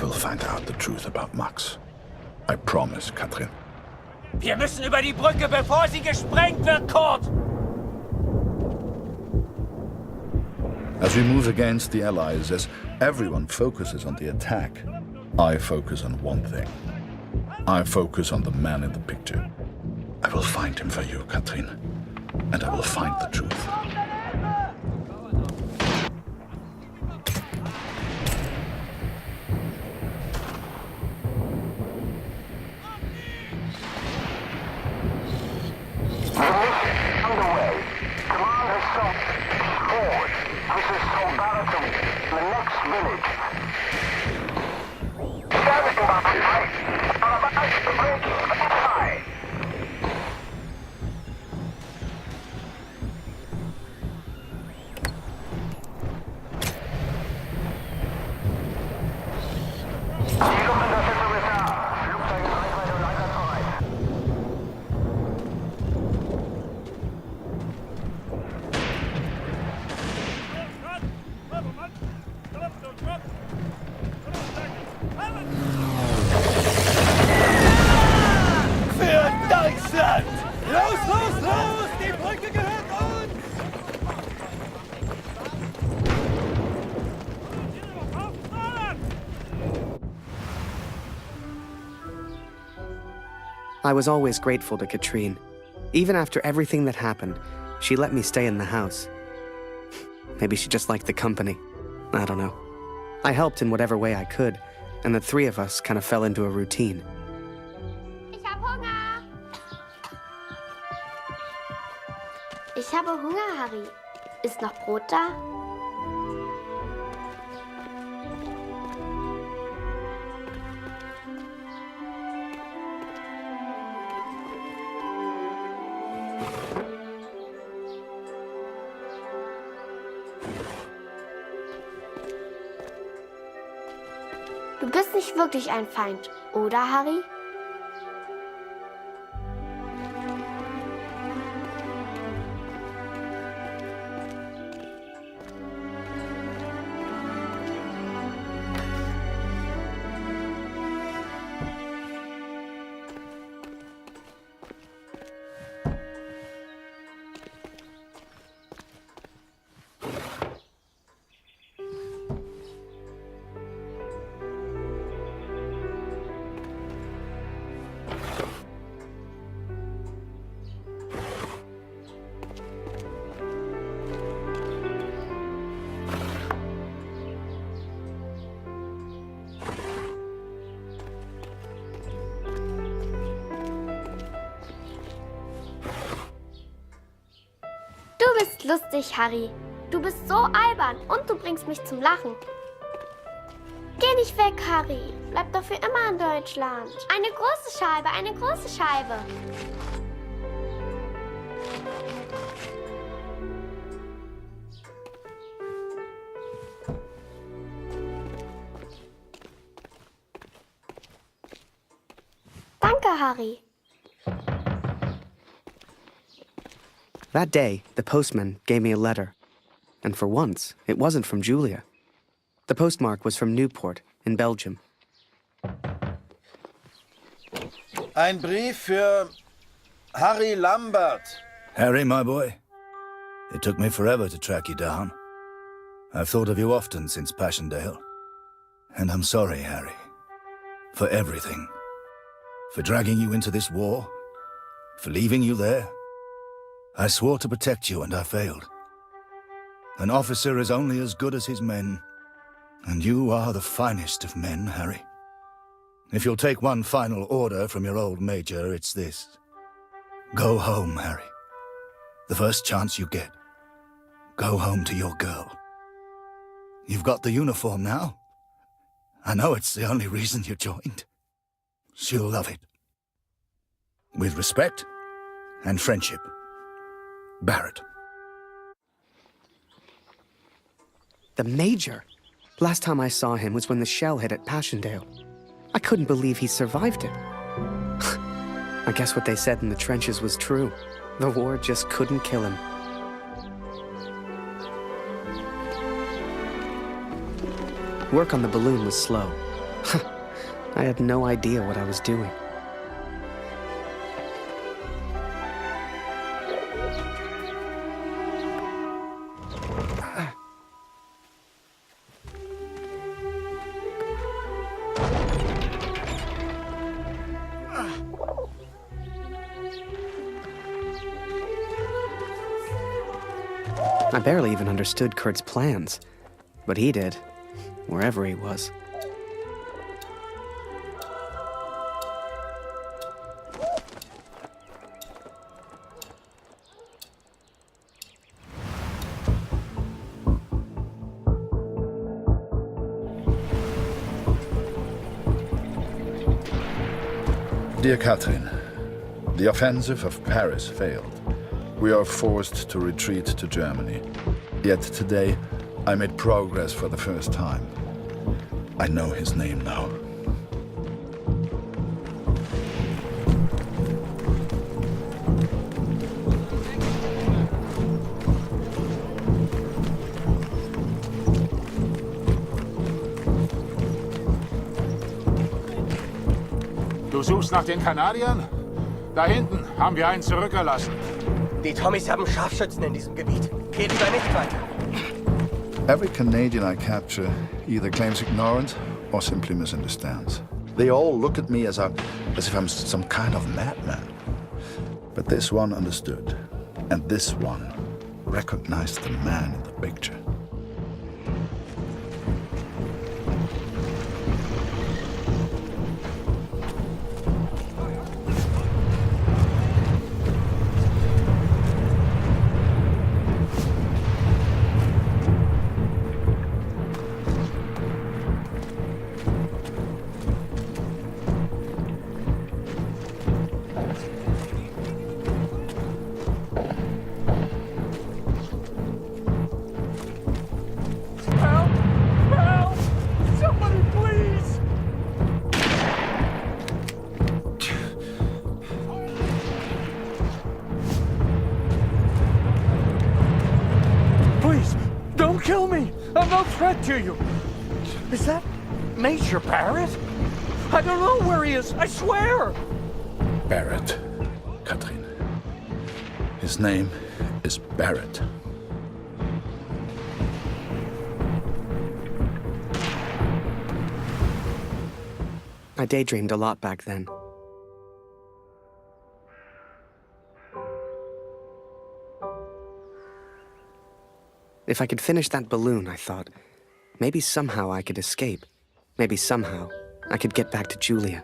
will find out the truth about Max. I promise, Katrin. Wir müssen über die Brücke, bevor sie gesprengt wird, Kurt! As we move against the Allies, as everyone focuses on the attack, I focus on one thing. I focus on the man in the picture. I will find him for you, Katrin. And I will find the truth. I was always grateful to Katrine. Even after everything that happened, she let me stay in the house. Maybe she just liked the company. I don't know. I helped in whatever way I could, and the three of us kind of fell into a routine. Ich hab Hunger! Ich habe Hunger, Harry. Ist noch Brot da? Du bist nicht wirklich ein Feind, oder, Harry? Du bist lustig, Harry. Du bist so albern und du bringst mich zum Lachen. Geh nicht weg, Harry. Bleib doch für immer in Deutschland. Eine große Scheibe, eine große Scheibe. Danke, Harry. That day, the postman gave me a letter. And for once, it wasn't from Julia. The postmark was from Newport, in Belgium. Ein Brief für Harry Lambert. Harry, my boy. It took me forever to track you down. I've thought of you often since Passchendaele. And I'm sorry, Harry. For everything. For dragging you into this war. For leaving you there. I swore to protect you, and I failed. An officer is only as good as his men. And you are the finest of men, Harry. If you'll take one final order from your old major, it's this. Go home, Harry. The first chance you get. Go home to your girl. You've got the uniform now. I know it's the only reason you joined. She'll love it. With respect and friendship. Barrett. The Major? Last time I saw him was when the shell hit at Passchendaele. I couldn't believe he survived it. I guess what they said in the trenches was true. The war just couldn't kill him. Work on the balloon was slow. I had no idea what I was doing. I barely even understood Kurt's plans, but he did, wherever he was. Dear Catherine, the offensive of Paris failed. We are forced to retreat to Germany. Yet today, I made progress for the first time. I know his name now. Du suchst nach den Kanadiern? Da hinten haben wir einen zurückgelassen. Die Tommys haben Scharfschützen in diesem Gebiet. Geh lieber nicht weiter. Every Canadian I capture either claims ignorance or simply misunderstands. They all look at me as if I'm some kind of madman. But this one understood, and this one recognized the man in the picture. Kill me! I'm no threat to you! Is that Major Barrett? I don't know where he is, I swear! Barrett, Catherine. His name is Barrett. I daydreamed a lot back then. If I could finish that balloon, I thought, maybe somehow I could escape. Maybe somehow I could get back to Julia.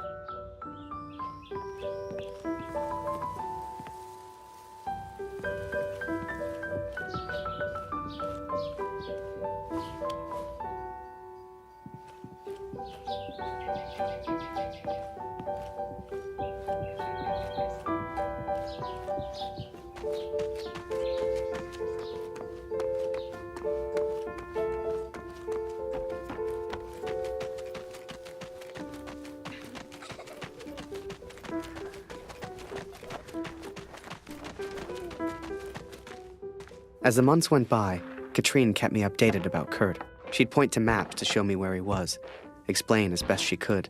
As the months went by, Katrine kept me updated about Kurt. She'd point to maps to show me where he was, explain as best she could.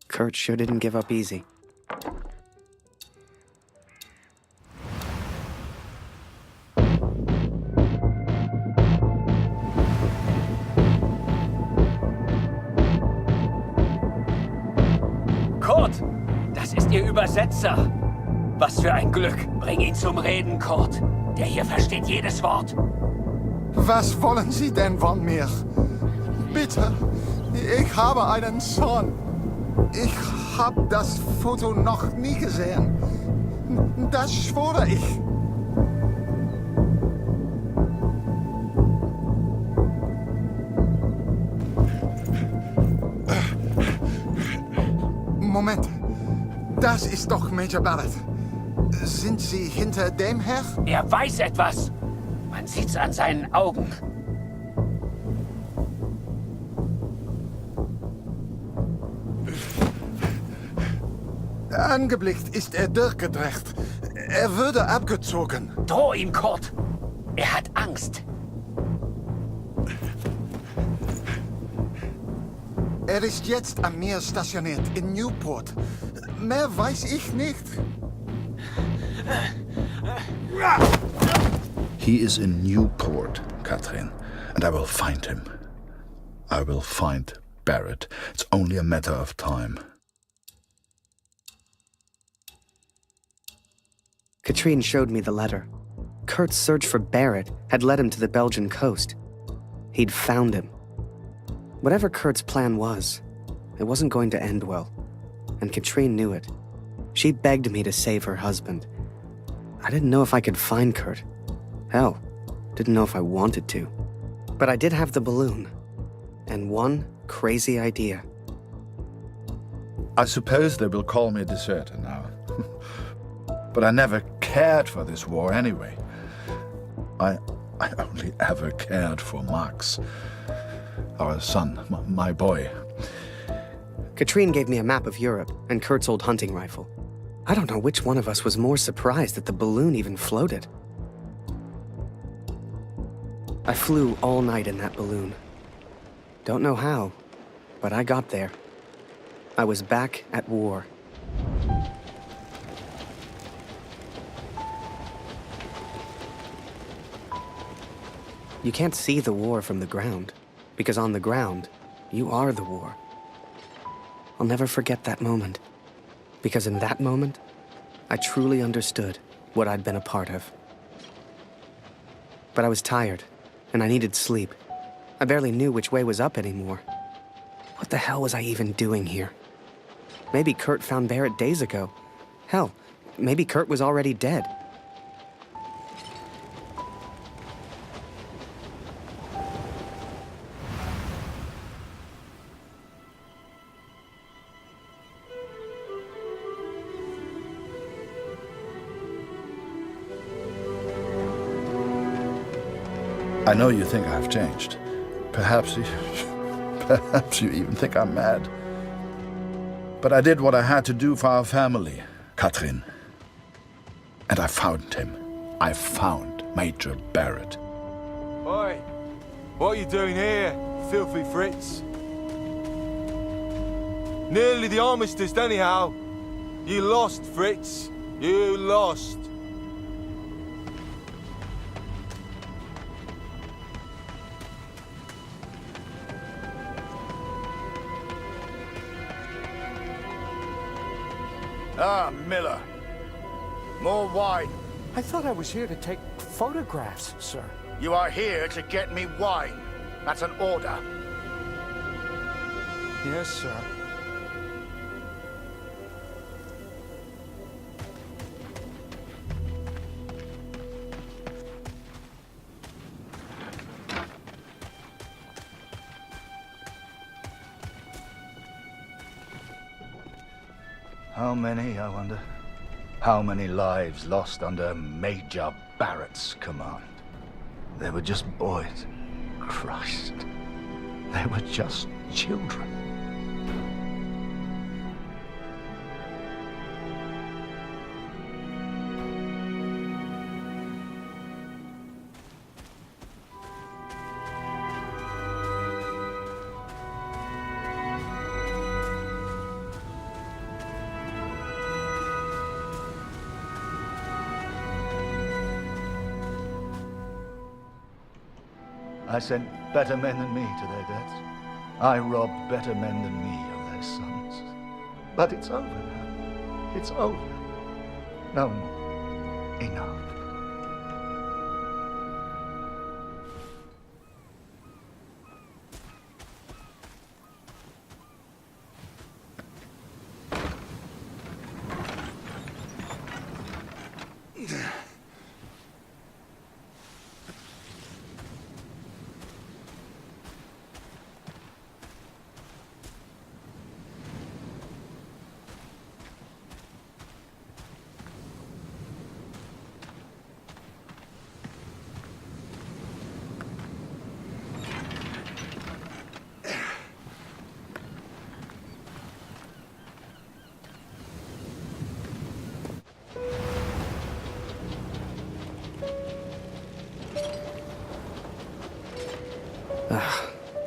Kurt sure didn't give up easy. Kurt, das ist Ihr Übersetzer. Was für ein Glück. Bring ihn zum Reden, Kurt. Der hier versteht jedes Wort. Was wollen Sie denn von mir? Bitte, ich habe einen Sohn. Ich habe das Foto noch nie gesehen. Das schwöre ich. Moment, das ist doch Major Barrett. Sind Sie hinter dem her? Er weiß etwas. Man sieht's an seinen Augen. Angeblickt ist er durchgedreht. Er würde abgezogen. Droh ihm, Kurt. Er hat Angst. ist jetzt am Meer stationiert, in Newport. Mehr weiß ich nicht. He is in Newport, Catherine, and I will find him. I will find Barrett. It's only a matter of time. Katrine showed me the letter. Kurt's search for Barrett had led him to the Belgian coast. He'd found him. Whatever Kurt's plan was, it wasn't going to end well, and Katrine knew it. She begged me to save her husband. I didn't know if I could find Kurt. Hell, didn't know if I wanted to. But I did have the balloon, and one crazy idea. I suppose they will call me a deserter now. But I never cared for this war anyway. I only ever cared for Max, our son, my boy. Katrine gave me a map of Europe and Kurt's old hunting rifle. I don't know which one of us was more surprised that the balloon even floated. I flew all night in that balloon. Don't know how, but I got there. I was back at war. You can't see the war from the ground, because on the ground, you are the war. I'll never forget that moment, because in that moment, I truly understood what I'd been a part of. But I was tired, and I needed sleep. I barely knew which way was up anymore. What the hell was I even doing here? Maybe Kurt found Barrett days ago. Hell, maybe Kurt was already dead. I know you think I've changed. Perhaps you even think I'm mad. But I did what I had to do for our family, Catherine. And I found him. I found Major Barrett. Oi! What are you doing here, filthy Fritz? Nearly the armistice, anyhow. You lost, Fritz. You lost. Ah, Miller. More wine. I thought I was here to take photographs, sir. You are here to get me wine. That's an order. Yes, sir. How many, I wonder? How many lives lost under Major Barrett's command? They were just boys. Christ. They were just children. I sent better men than me to their deaths. I robbed better men than me of their sons. But it's over now. It's over. No more. Enough.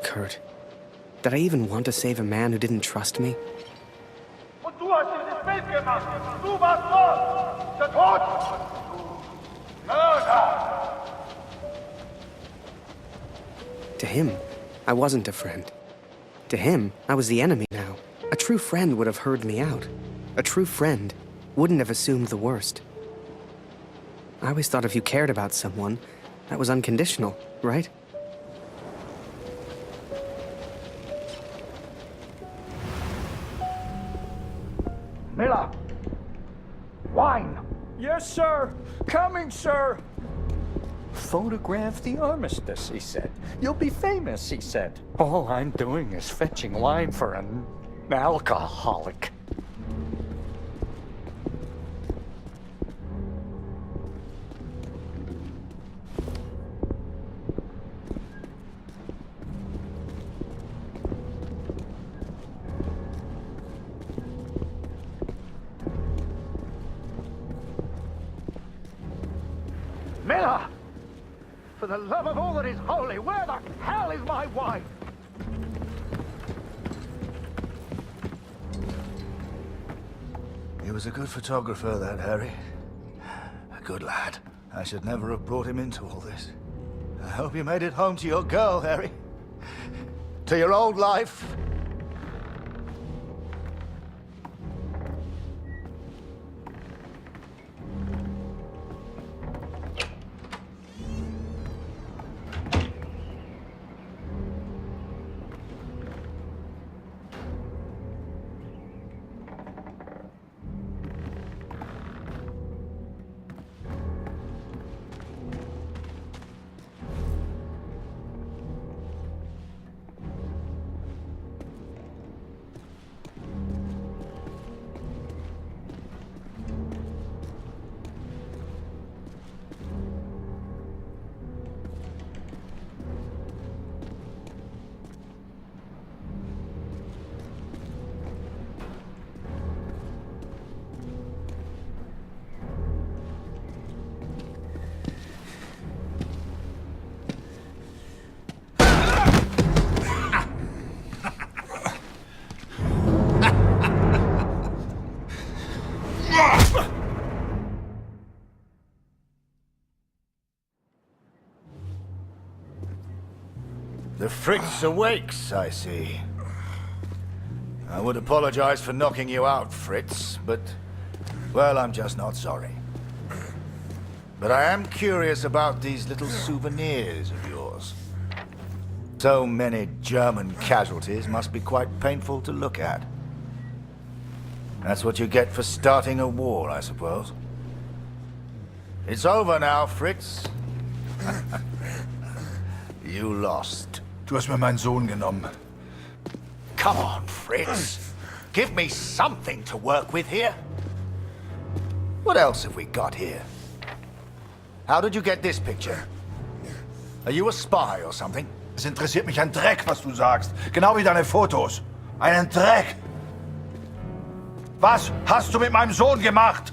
Kurt. Did I even want to save a man who didn't trust me? Und du hast dieses Bild gemacht. Du warst dort. Der Tod. Mörder. To him, I wasn't a friend. To him, I was the enemy now. A true friend would have heard me out. A true friend wouldn't have assumed the worst. I always thought if you cared about someone, that was unconditional, right? Miller. Wine. Yes, sir. Coming, sir. Photograph the armistice, he said. You'll be famous, he said. All I'm doing is fetching wine for an alcoholic. Miller! For the love of all that is holy, where the hell is my wife? He was a good photographer, that Harry. A good lad. I should never have brought him into all this. I hope you made it home to your girl, Harry. To your old life. The Fritz awakes, I see. I would apologize for knocking you out, Fritz, but, well, I'm just not sorry. But I am curious about these little souvenirs of yours. So many German casualties must be quite painful to look at. That's what you get for starting a war, I suppose. It's over now, Fritz. You lost. Du hast mir meinen Sohn genommen. Come on, Fritz. Give me something to work with here. What else have we got here? How did you get this picture? Are you a spy or something? Es interessiert mich ein Dreck, was du sagst. Genau wie deine Fotos. Einen Dreck. Was hast du mit meinem Sohn gemacht?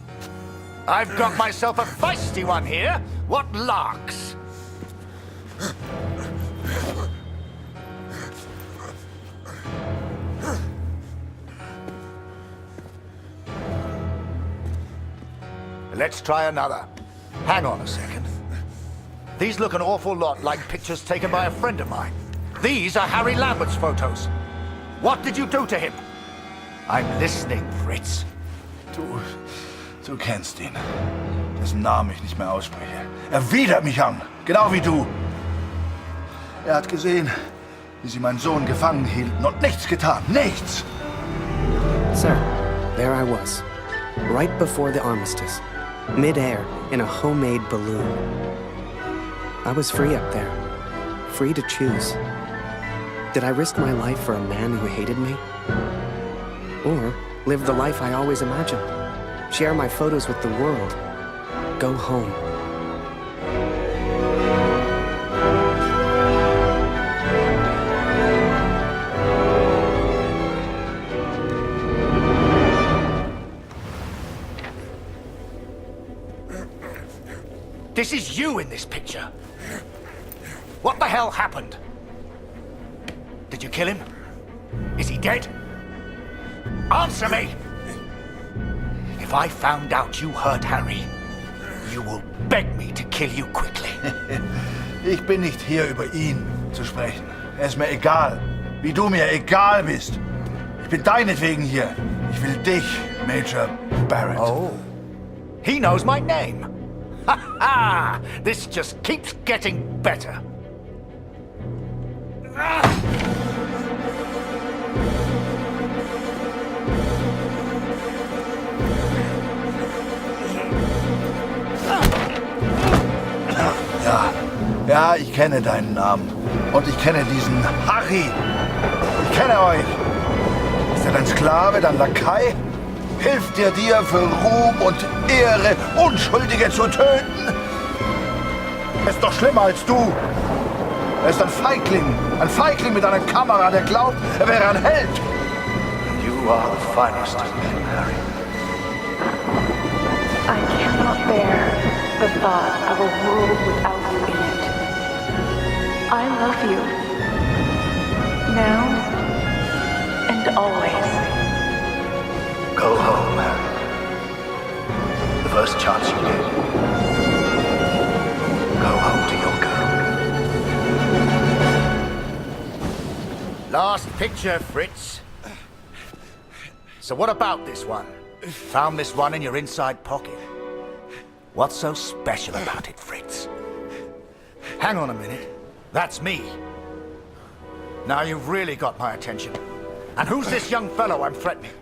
I've got myself a feisty one here. What larks? Let's try another. Hang on a second. These look an awful lot like pictures taken by a friend of mine. These are Harry Lambert's photos. What did you do to him? I'm listening, Fritz. Du kennst ihn. Dessen Namen ich nicht mehr ausspreche. Er widert mich an. Genau wie du. Er hat gesehen, wie sie meinen Sohn gefangen hielten und nichts getan. Nichts! Sir, there I was, right before the armistice, mid-air in a homemade balloon. I was free up there, free to choose. Did I risk my life for a man who hated me? Or live the life I always imagined? Share my photos with the world? Go home? This is you in this picture. What the hell happened? Did you kill him? Is he dead? Answer me! If I found out you hurt Harry, you will beg me to kill you quickly. Ich bin nicht hier, über ihn zu sprechen. Es ist mir egal, wie du mir egal bist. Ich bin deinetwegen hier. Ich will dich, Major Barrett. Oh, he knows my name. Ha ha! This just keeps getting better. Ja, ich kenne deinen Namen. Und ich kenne diesen Harry. Ich kenne euch. Ist er dein Sklave, dein Lakai? Hilft dir für Ruhm und Ehre Unschuldige zu töten? Er ist doch schlimmer als du. Er ist ein Feigling mit einer Kamera, der glaubt, er wäre ein Held. You are the finest of men, Harry. I cannot bear the thought of a world without you in it. I love you. Now and always. Go home, Harry. The first chance you get. Go home to your girl. Last picture, Fritz. So what about this one? Found this one in your inside pocket. What's so special about it, Fritz? Hang on a minute. That's me. Now you've really got my attention. And who's this young fellow I'm threatening?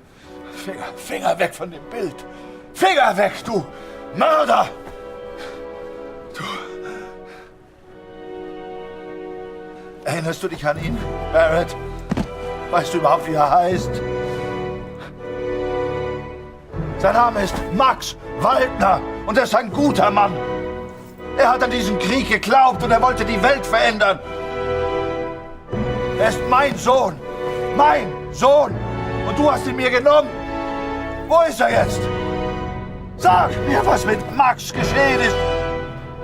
Finger weg von dem Bild. Finger weg, du Mörder! Du... Erinnerst du dich an ihn, Barrett? Weißt du überhaupt, wie er heißt? Sein Name ist Max Waldner und er ist ein guter Mann. Er hat an diesen Krieg geglaubt und er wollte die Welt verändern. Er ist mein Sohn. Mein Sohn. Und du hast ihn mir genommen. Wo ist er jetzt? Sag mir, was mit Max geschehen ist.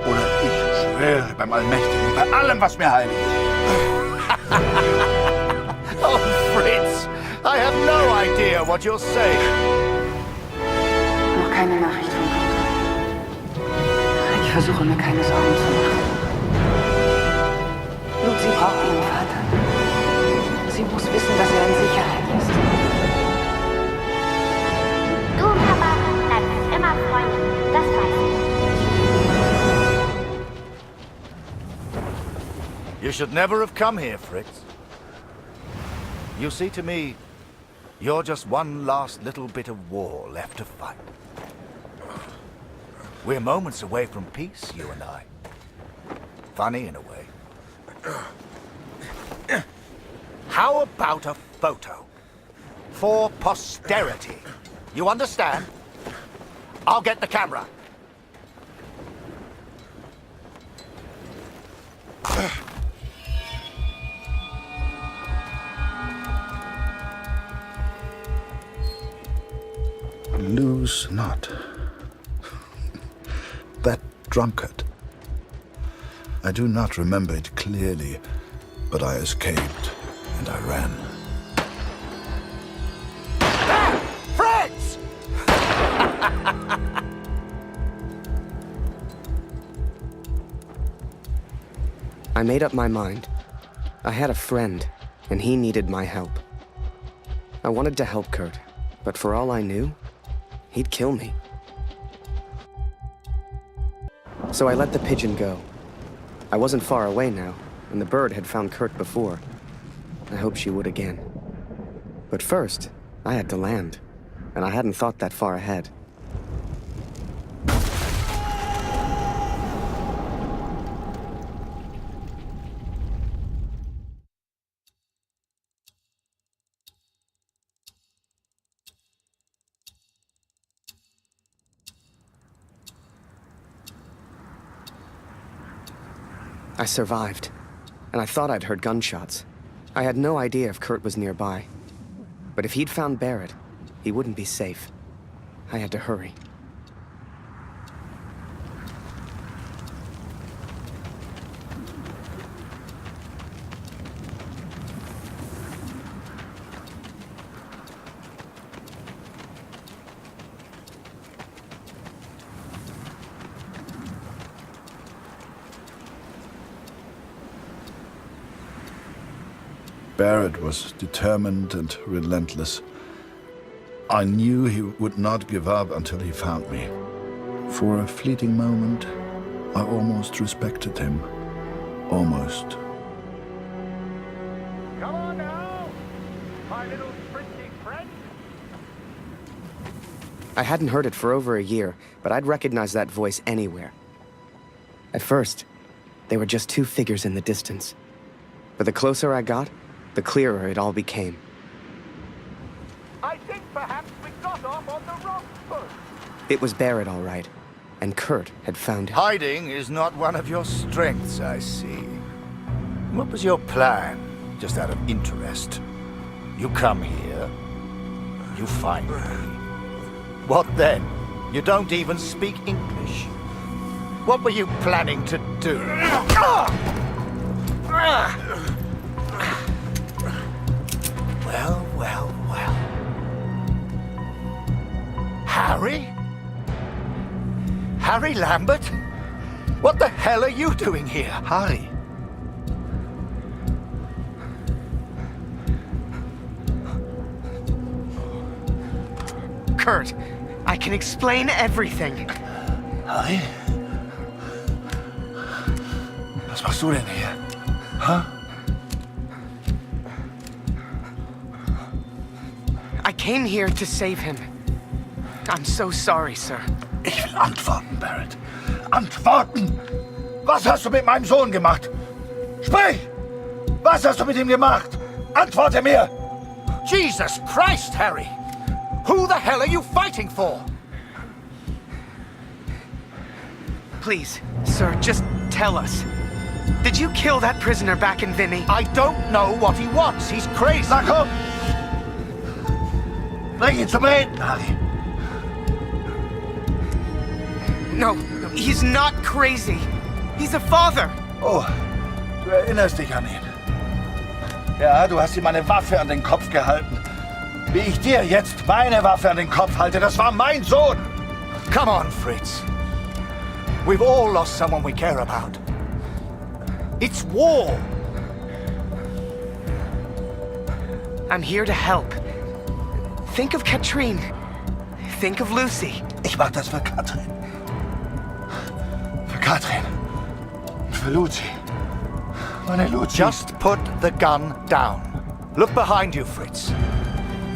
Oder ich schwöre beim Allmächtigen, bei allem, was mir heilig ist. Oh, Fritz, I have no idea what you're saying. Noch keine Nachricht von Kurt. Ich versuche mir keine Sorgen zu machen. Lucy braucht ihren Vater. Sie muss wissen, dass er in Sicherheit ist. Du und Papa bleiben immer Freunde, das weiß ich. You should never have come here, Fritz. You see, to me, you're just one last little bit of war left to fight. We're moments away from peace, you and I. Funny in a way. How about a photo? For posterity. You understand? I'll get the camera. Lose not. That drunkard. I do not remember it clearly, but I escaped and I ran. Ah! Fritz! I made up my mind. I had a friend, and he needed my help. I wanted to help Kurt, but for all I knew, he'd kill me. So I let the pigeon go. I wasn't far away now, and the bird had found Kurt before. I hoped she would again. But first, I had to land, and I hadn't thought that far ahead. I survived, and I thought I'd heard gunshots. I had no idea if Kurt was nearby. But if he'd found Barrett, he wouldn't be safe. I had to hurry. Barrett was determined and relentless. I knew he would not give up until he found me. For a fleeting moment, I almost respected him. Almost. Come on now, my little pretty friend. I hadn't heard it for over a year, but I'd recognize that voice anywhere. At first, they were just two figures in the distance. But the closer I got, the clearer it all became. I think perhaps we got off on the wrong foot. It was Barrett, all right. And Kurt had found him. Hiding is not one of your strengths, I see. What was your plan, just out of interest? You come here, you find me. What then? You don't even speak English. What were you planning to do? Well, well, well. Harry? Harry Lambert? What the hell are you doing here? Harry. Kurt, I can explain everything. Harry? Was machst du denn hier? Huh? I came here to save him. I'm so sorry, sir. Ich will antworten, Barrett. Antworten! Was hast du mit meinem Sohn gemacht? Sprich! Was hast du mit ihm gemacht? Antworte mir! Jesus Christ, Harry! Who the hell are you fighting for? Please, sir, just tell us. Did you kill that prisoner back in Vinny? I don't know what he wants. He's crazy. Na komm! Bring ihn zum Reden, Harry! No, he's not crazy. He's a father. Oh, du erinnerst dich an ihn. Ja, du hast ihm eine Waffe an den Kopf gehalten. Wie ich dir jetzt meine Waffe an den Kopf halte, das war mein Sohn! Come on, Fritz. We've all lost someone we care about. It's war. I'm here to help. Think of Katrine. Think of Lucy. Ich mach das für Katrin. Für Katrin. Und für Lucy. Meine Lucy. Just put the gun down. Look behind you, Fritz.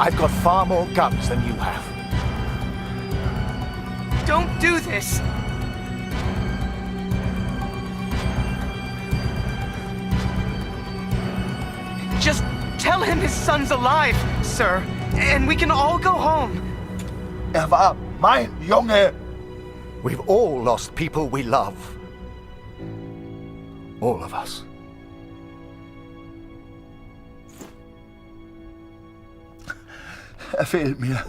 I've got far more guns than you have. Don't do this. Just tell him his son's alive, sir, and we can all go home. War mein Junge. We've all lost people we love. All of us. Fehlt mir.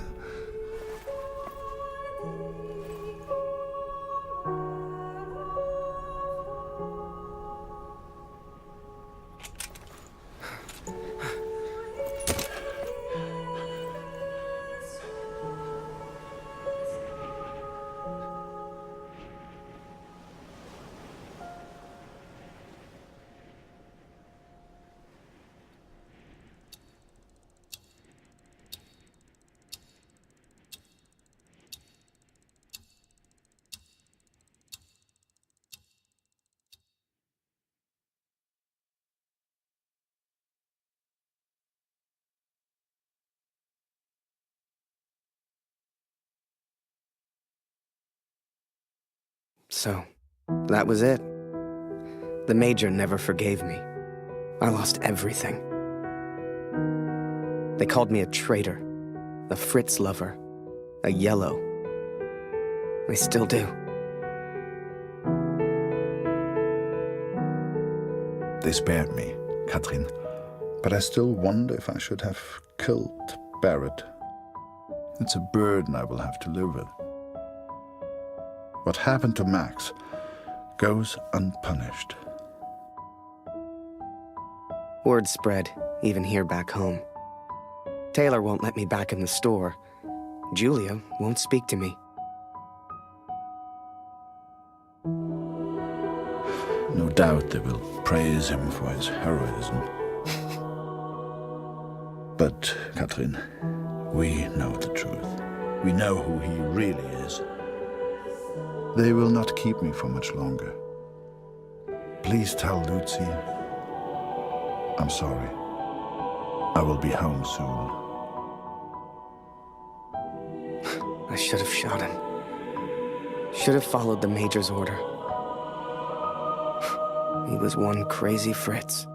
So, that was it. The Major never forgave me. I lost everything. They called me a traitor, a Fritz lover, a yellow. They still do. They spared me, Katrin, but I still wonder if I should have killed Barrett. It's a burden I will have to live with. What happened to Max goes unpunished. Word spread, even here back home. Taylor won't let me back in the store. Julia won't speak to me. No doubt they will praise him for his heroism. But, Katrin, we know the truth. We know who he really is. They will not keep me for much longer. Please tell Lucy I'm sorry. I will be home soon. I should have shot him. Should have followed the Major's order. He was one crazy Fritz.